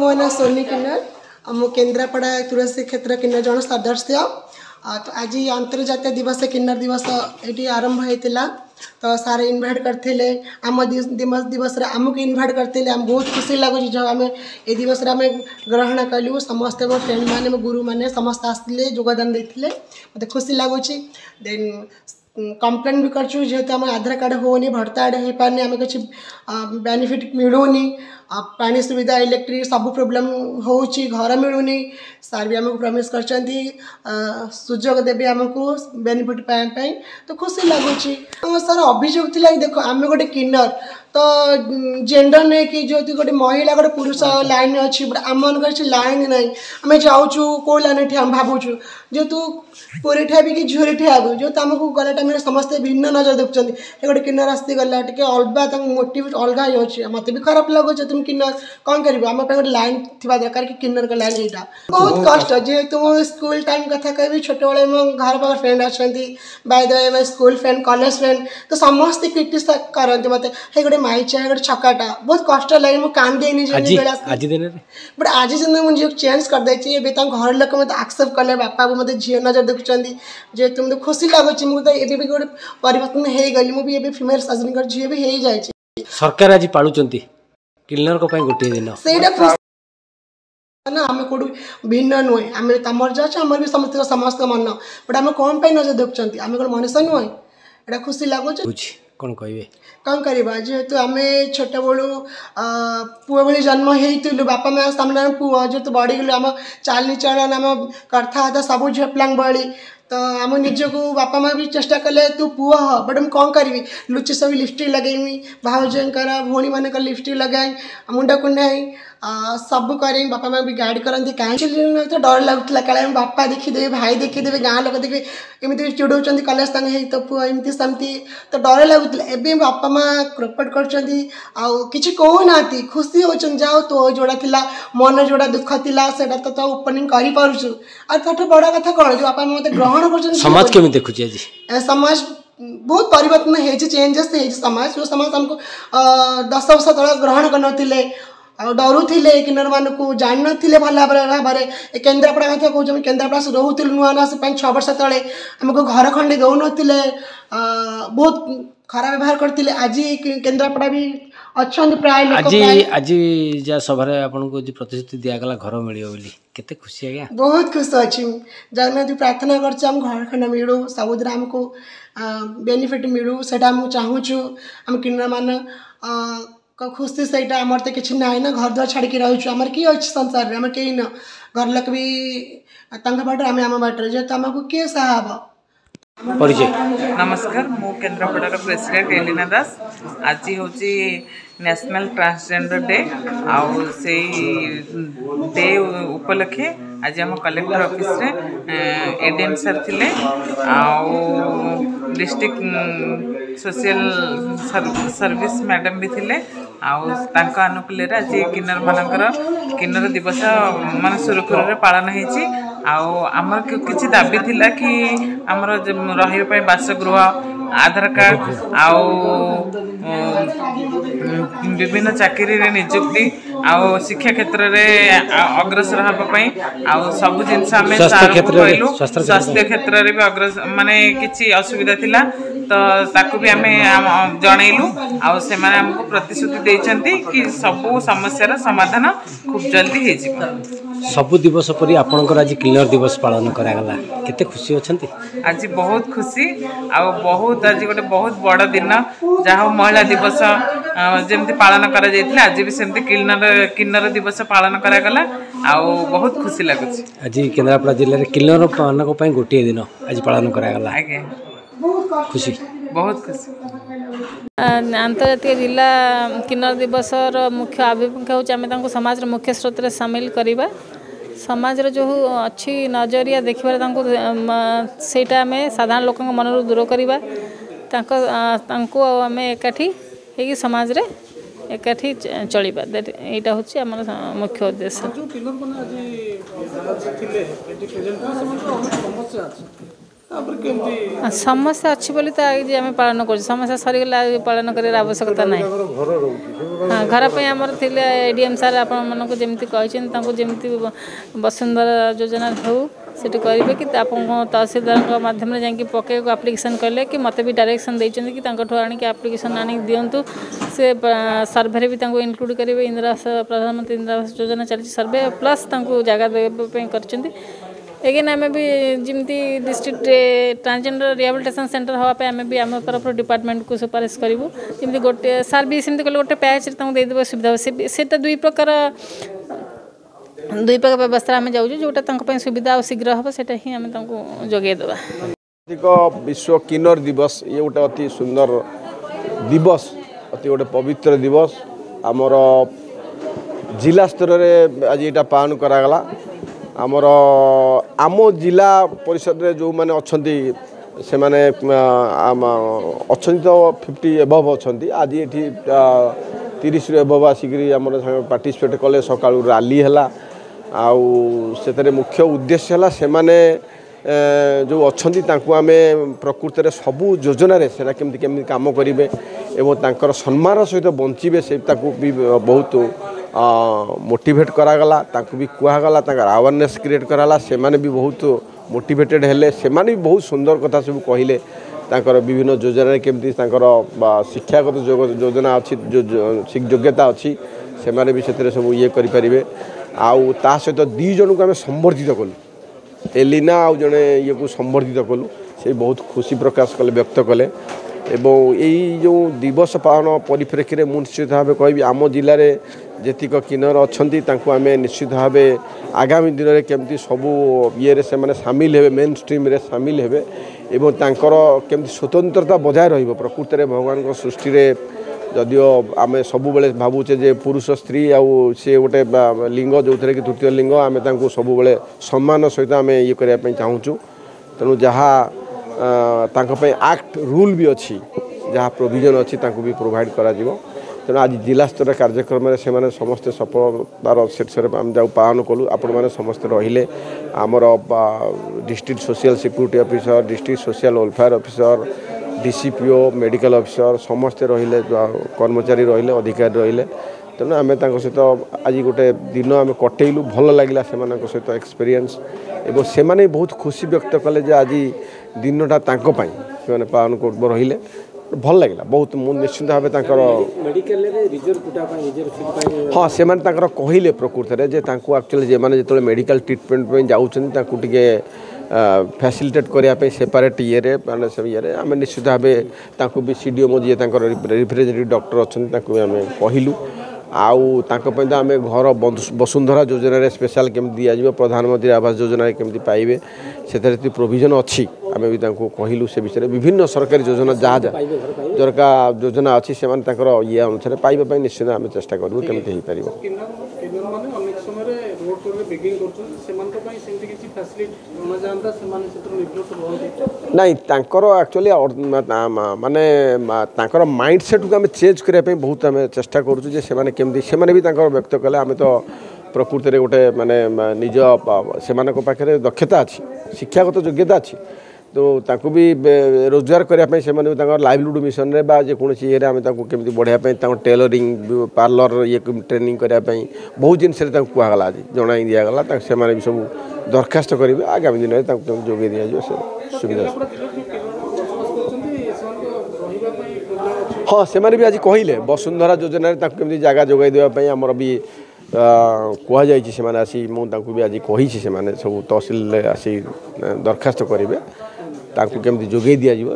मो ना सोनी किन्नर मो केन्द्रापड़ा तुलसी क्षेत्र किन्नर जन सदस्य तो आज अंतर्जातीय दिवस किन्नर दिवस ये आरंभ होता तो सारे इनभाइट करते आम दिवस आमको इनभाइट करते आम बहुत खुशी लगुच जो आम ये दिवस आम ग्रहण कलु समस्त मो फ्रेंड मैंने मो गुरु मैंने समस्त आसते योगदान देते मत खुशी लगुच देन कंप्लेन भी करछु जेहेतु आम आधार कार्ड होनी भोटर कार्ड हो पारनी आम किसी बेनिफिट मिलूनी पानी सुविधा इलेक्ट्रिक सब प्रोब्लेम होची घर मिलूनी सार भी आमको प्रॉमिस करचंती सुजोग देवी आमको बेनिफिट पाए तो खुशी लगुच सर अभियोग थी देखो आम गोटे किन्नर तो जेंडर नहीं कि जो गोटे महिला गोटे पुरुष लाइन अच्छी बट आम मन लाइन ना आम जाऊँ कौ लाइन ठिया भावुँ जेहेतु पुरी ठिया भी कि झील ठिया जो आमको गला टाइम समस्ते भिन्न नजर देखुं ये गोटे किन्नर आसती गला टे अलग मोटिव अलग ही अच्छे मत भी खराब लगुच तुम किन्नर कौन कर आम गोटे लाइन थी दरकार कि किन्नर का लाइन यहाँ बहुत कष्ट जेहेतु स्कूल टाइम कथा कह छोट बड़े मो घर पाख फ्रेंड अच्छा by the way school friend college friend तो समस्त क्रिटिसाइज करते मत हे गोटे माइचा गोटे छकाटा बहुत कष्ट लगे मुझे कांदी बट आज दिन मुझे चेंज करदे घर लोक मत एक्सेप्ट कले बापा को मत झील नजर देखुं जेहेतु मतलब खुशी लगुच मुझे भी गोटे परिवर्तन हो गली मुझे फिमेल सजन झील भी हो जाए सरकार आज पालुचंती किन्नर को गोटे दिन ना आम कौट भिन्न नुहे आम तमर जो अच्छे आम भी समस्त मन बट आम कौन पर नजर देखुं आम कौन मनुष्य नुहे यहाँ खुशी लगुच कौन कहे कौन करवा जेहेतु आम छोट बड़ू पुओ भली जन्म होइलु बापा माँ सामने पुओ जेहेतु बढ़ीगलु आम चाली चलन आम कथा सब झील पिला भली तो आम निजको बापा माँ भी चेष्टा कले तू पुओ ह बट मुझे कौन करी लुचि सब लिपस्टिक लगेमी भाउजर भौणी मान लिपस्टिक लगाई मुंड कुंडाई सब करें बापा माँ भी गाइड करती कहीं तो डर लगुला क्या बापा देखीदे भाई देखीदे गाँ लोक देखे एमती चिड़ौं कलेज तंगे तो पुआ एमती सेमती तो डर लगुला एवं बापा माँ क्रोपेट कर कहूना खुशी होती जाओ तो जोड़ा थिला मन जोड़ा दुख थिला से तो ओपनिंग कर पार्छु आठ बड़ कथा कौन जो बापा मत ग्रहण कर समाज केमी देखुची आज समाज बहुत परिवर्तन हो चेंजेस हो समाज जो समाज हमको 10 वर्ष तक ग्रहण करते डरुले किन्नर मानक जान नी भल भाव में केन्द्रापड़ा कथा कहूँ केन्द्रापड़ा से रोलु नुआ नुआ से 6 वर्ष तले आमको घर खंडे दौन बहुत खराब व्यवहार करते आज केन्द्रापड़ा भी अच्छा प्राय आज आज जा सभारे आपको जो प्रतिश्रुति दिगला घर मिले केते खुशी आज्ञा बहुत खुश अच्छी जगन्नाथ प्रार्थना करम घर खंड मिलू सबुद आमको बेनिफिट मिलू से चाहूँ आम किन्नर मान खुशी से आमर तो किसी ना ना घर द्वार छाड़ी रहीचु आमर किए अच्छे संसार में आम कहीं न घर लोक भी बाटर आम आम बाटर जेहतु आमको किए साहब परिचय नमस्कार मु केन्द्रापड़ार प्रेसिडेंट एलिना दास आज हूँ नेशनल ट्रांसजेंडर डे आउ से डे उपलक्षे आज आम कलेक्टर ऑफिस रे एडीएम सर थिले आउ डिस्ट्रिक्ट सोशल सर्विस मैडम भी थिले आउ तांका अनुकूल आज किन्नर मानकर किन्नर दिवस मान सुरखुर पालन होती आमर किसी दाबी थिला कि आमर रही बासगृह आधार कार्ड आउ विभिन्न चाकरी रे नियुक्ति आउ शिक्षा क्षेत्र में अग्रसर हाँपाई आउ सब जिनस आम कहलु स्वास्थ्य क्षेत्र में भी अग्रसर माने किसी असुविधा थिला तो ताकू भी आम जनइलु आउ से माने हमको प्रतिश्रुति देइछंती कि सब समस्यार समाधान खूब जल्दी हो जिवो सबु दिवस परी आपनकर आज किन्नर दिवस पालन करागला केते खुशी अछंती आज बहुत खुशी आ बहुत आज गोटे बहुत बड़ दिन जहाँ महिला दिवस जमती पालन करा जायतिला आज भी सेमती किन्नर दिवस पालन करागला आ बहुत खुशी लगुच आज केन्द्रापड़ा जिले में किन्नर मानक पई गोटे दिन आज पालन करागला आज्ञा खुशी बहुत खुशी अंतर्जातीय जिला किन्नर दिवस मुख्य आभिमुख्य होमें समाज मुख्य स्रोत सामिल करवा समाज जो अच्छी नजरिया देखिए सेटा आम साधारण लोक मन दूर करवा आम एकाठी हो समाज रे एकाठी चलवा यहाँ हूँ आम मुख्य उद्देश्य समस्या अच्छी बोली तो आज आम पालन कर समस्या सरीगला पालन कर आवश्यकता ना हाँ घर पर आमर थे एडीएम सार आपको जमी जमी वसुंधरा योजना हो सेठी करेंगे कि तहसीलदार माध्यम जाकि पकेक आप्लिकेसन कले कि मत भी डायरेक्शन देती कि आनिक आप्लिकेसन आनी दिंतु से सर्भे भी इनक्लूड करेंगे इंदिरा प्रधानमंत्री इंदिरा आवास योजना चली सर्भे प्लस जगह देवाई कर एगेन आम भी जमी डिस्ट्रिक्ट ट्रांसजेंडर रिहाबिलिटेशन सेंटर हाँपे आम भी आम तरफ डिपार्टमेंट को सुपारिश करूँ जमी गोटे सार भी सेमती कले गोटे पैच देदेव सुविधा से दुई प्रकार व्यवस्था आम जाऊँ जोटा सुविधा और शीघ्र हम से ही आम जोगेदेवा विश्व किन्नर दिवस ये गोटे अति सुंदर दिवस अति गोटे पवित्र दिवस आमर जिला स्तर में आज यहाँ पालन करागला आमर आम जिला परिषद रे जो माने अच्छी से माने अच्छी तो 50 एबव अच्छा आज ये 30 एबव आसिक पार्टिसिपेट कले सका रैली है आउ मुख्य उद्देश्य है से माने जो अच्छा आम प्रकृत में सबू योजन केमती काम करेंगे और सम्मान सहित बंचे से भी बहुत मोटिवेट करागला तांको भी कहगला अवेयरनेस क्रिएट कराला से माने भी बहुत मोटिवेटेड हेले से माने भी बहुत सुंदर कथा सब कहले तांकर विभिन्न योजना केमती शिक्षागत योजना अच्छी योग्यता अच्छी से माने भी से सब ये करें आउ ता सहित 2 जन को आम संबर्धित कलु एलिना आउ जड़े ये को संबर्धित कलु से बहुत खुशी प्रकाश कले व्यक्त कले एवं यही जो दिवस पालन परिप्रेक्षी में निश्चित भाव कहि आम जिले में जेतिक किन्नर अच्छा आम निश्चित भाव आगामी दिन में केमती सबू ये सामिल हे मेन स्ट्रीम रे सामिल हे एवं केमती स्वतंत्रता बजाय रही प्रकृत में भगवान सृष्टि रे जदियो आम सब बेले भावुचे जे पुरुष स्त्री आउ सी गोटे लिंग जो थे कि तृतीय लिंग आम सब बेले सम्मान सहित आम ये करने चाहूँ तेणु जहाँ एक्ट रूल भी अच्छी जहाँ प्रोविजन अच्छी भी प्रोवाइड करा तेणु आज जिला स्तर कार्यक्रम में से समस्ते सफलतार शीर्ष आम जा पालन कलु आपण मैंने समस्ते रहिले आमर district social security officer district social welfare officer DCPO medical officer समस्ते रहिले कर्मचारी रहिले अधिकारी रहिले तेणु आम सहित आज गोटे दिन आम कटेलु भल लगे से सहित एक्सपीरियंस एवं से बहुत खुशी व्यक्त कले जे आज दिनटा से पालन कर रहिले भल लगे बहुत निश्चित भाव हाँ से कहले प्रकृत में जे एक्चुअली जे मैंने जो मेडिकल ट्रिटमेंट जाऊँच फैसिलिटेट करने सेपरेट ये मानने आम निश्चित भाव भी सीडीएम जी रिप्रेजेंटेटिव डॉक्टर अच्छा आम कहलु आउ तो आम घर वसुंधरा योजना स्पेशल केमती दिज्व प्रधानमंत्री आवास योजना केमती पाइबे से प्रोविजन अच्छी आम भी कहलु से विषय विभिन्न सरकारी योजना जहाँ जरका योजना अच्छी से ये अनुसार पाइबा निश्चित आम चेष्टा करूँ केमती हो पार नहीं एक्चुअली माने माइंड सेट को आम चेंज करने बहुत आम चेष्टा करूँ केमती से भी व्यक्त कले आम तो प्रकृत में गोटे माने निज से पाखे दक्षता अच्छी शिक्षागत योग्यता अच्छी तो ताकू भी रोजगार करने से लाइवलीहुड मिशन रे बा जेकोसी ये आम केमती बढ़ाई टेलरिंग पार्लर ये ट्रेनिंग करने बहुत जिन कहगला आज जन दिगला से भी सब दरखास्त करेंगे आगामी दिन में जोगे दिज्व से सुविधा हाँ से भी आज कहले वसुंधरा योजना केमती जगह जोगाई देवाई आमर भी कहुई आसी मुझे भी आज कही सब तहसिल आसी दरखास्त करेंगे केमती जोगे दिज्व।